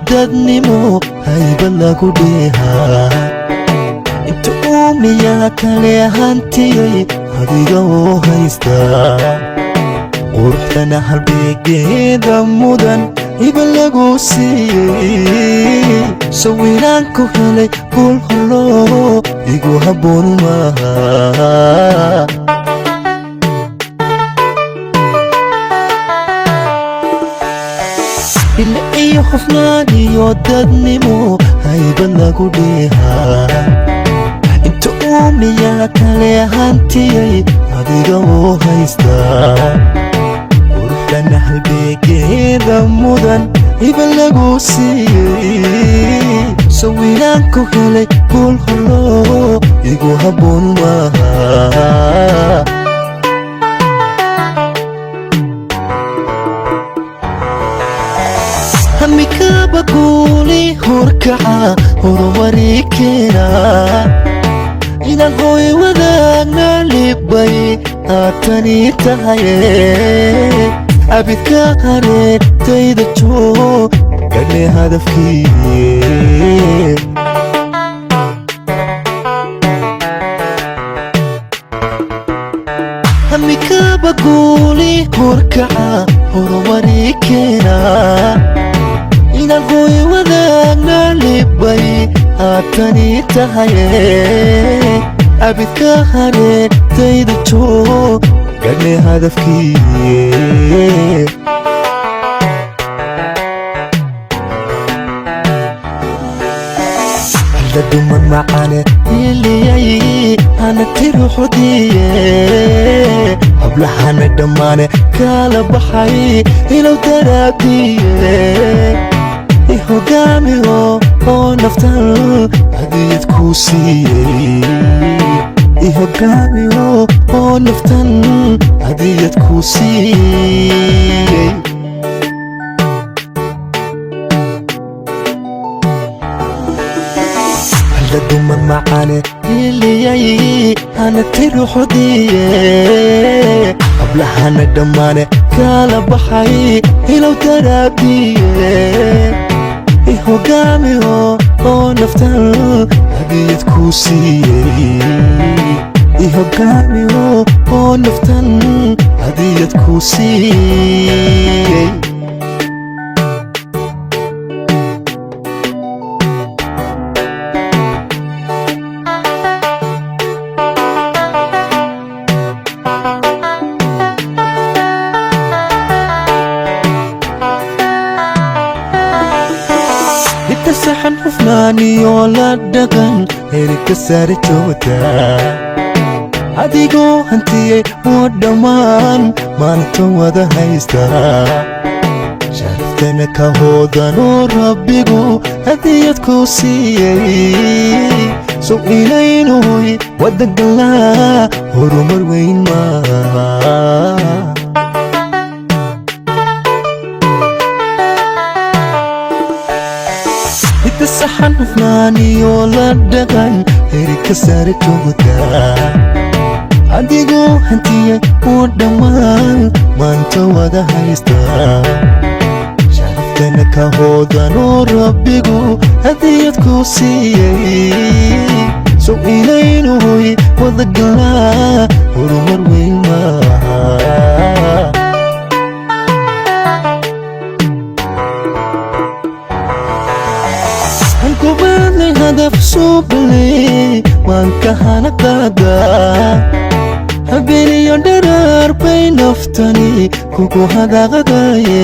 dadnimo hayba lagu dheehaa inta uumiyaa kale hantiyay adiga oo haysta quruxdana halbeegeeda mudan hiba lagu siiyey sawiraan ku helay guul holo igu habboon maaha ila iyo hufnaan iyo dadnimo hayba lagu dheehaa inta uumiyaa kale hantiyay adiga oo haysta quruxdana halbeegeeda mudan hiba lagu siiyey sawiraan ku helay guul holo igu habboon maaha hamikaba guuli horkaca horumari keena inaan hooy wadaagna libbay aatani tahaye abidka hareertayda joog gadhe hadafkii hamikaba guuli horkaca horumari keena inaan hooy wadaagna libbay aatani tahaye abidka hareertayda joog gadhe hadafkii hada duman macane iliyay hana tiro xudiye hablahana dhammaane kala baxay ilow daraabiye ihogaami oo naftan hadiyad ku siiyey ihogaami oo naftan hadiyad ku siiyey hada duman macane iliyay hana tiro xudiye hablahana dhammaane kala baxay ilow daraabiye ihogaami oo naftan hadiyad ku siiyey ihogaami oo naftan hadiyad ku siiyey saxan hufnaaniyo la dhaqan herika sare joogta adigoo hantiyey oo dhammaan maanta wada haysta sharaftana ka hoodanoo rabbigu hadiyad ku siiyey sow inaynuy waddangalaa horumar weyn maaha saxan hufnaaniyo la dhaqan herika sare joogta adigoo hantiyey oo dhammaan maanta wada haysta sharaftana ka hoodanoo rabbigu hadiyad ku siiyey sow inaynuy waddangalaa horumar weyn maaha gobadlay hadaf suubley waan ka hana qaadaa habeeniyo dharaar bay naftani kugu hadaaqadaye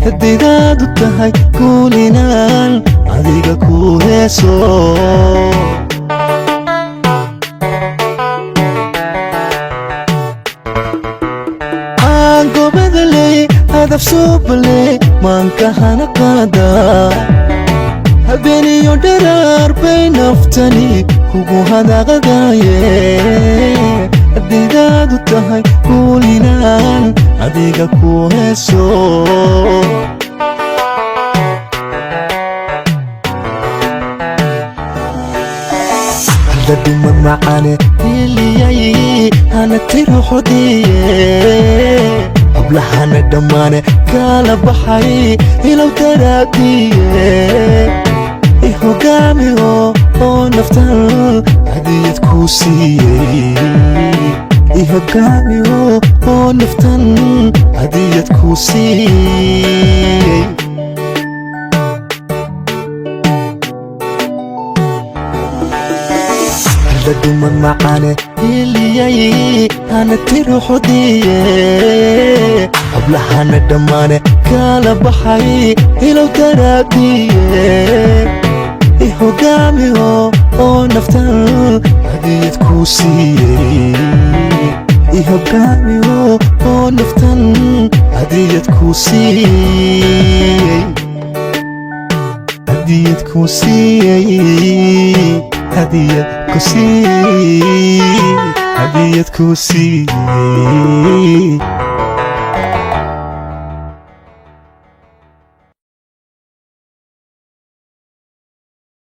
hadaydaadu tahay guulinaan adiga ku heeso gobadley hadaf suubley waan ka hana qaadaa habeeniyo dharaar bay naftani kugu hadaaqadaye hadaydaadu tahay guulinaan adiga ku heeso hada duman macane iliyay hana tiro xudiye hablahana dhammaane kala baxay ilow daraadiye ihogaami oo naftan hadiyad kuu siiyey ihogaami oo naftan hadiyad kuu siiyey duman macaane iliyay hana tiro xodiye hablahana dhammaane kala baxay ilow daraadiye ihogaami oo naftan hadiyad kuu siiyey ihogaami oo naftan hadiyad kuu siiyey hadiyad kuu siiyey hadiyad kuu siiyey hadiyad kuu siiyey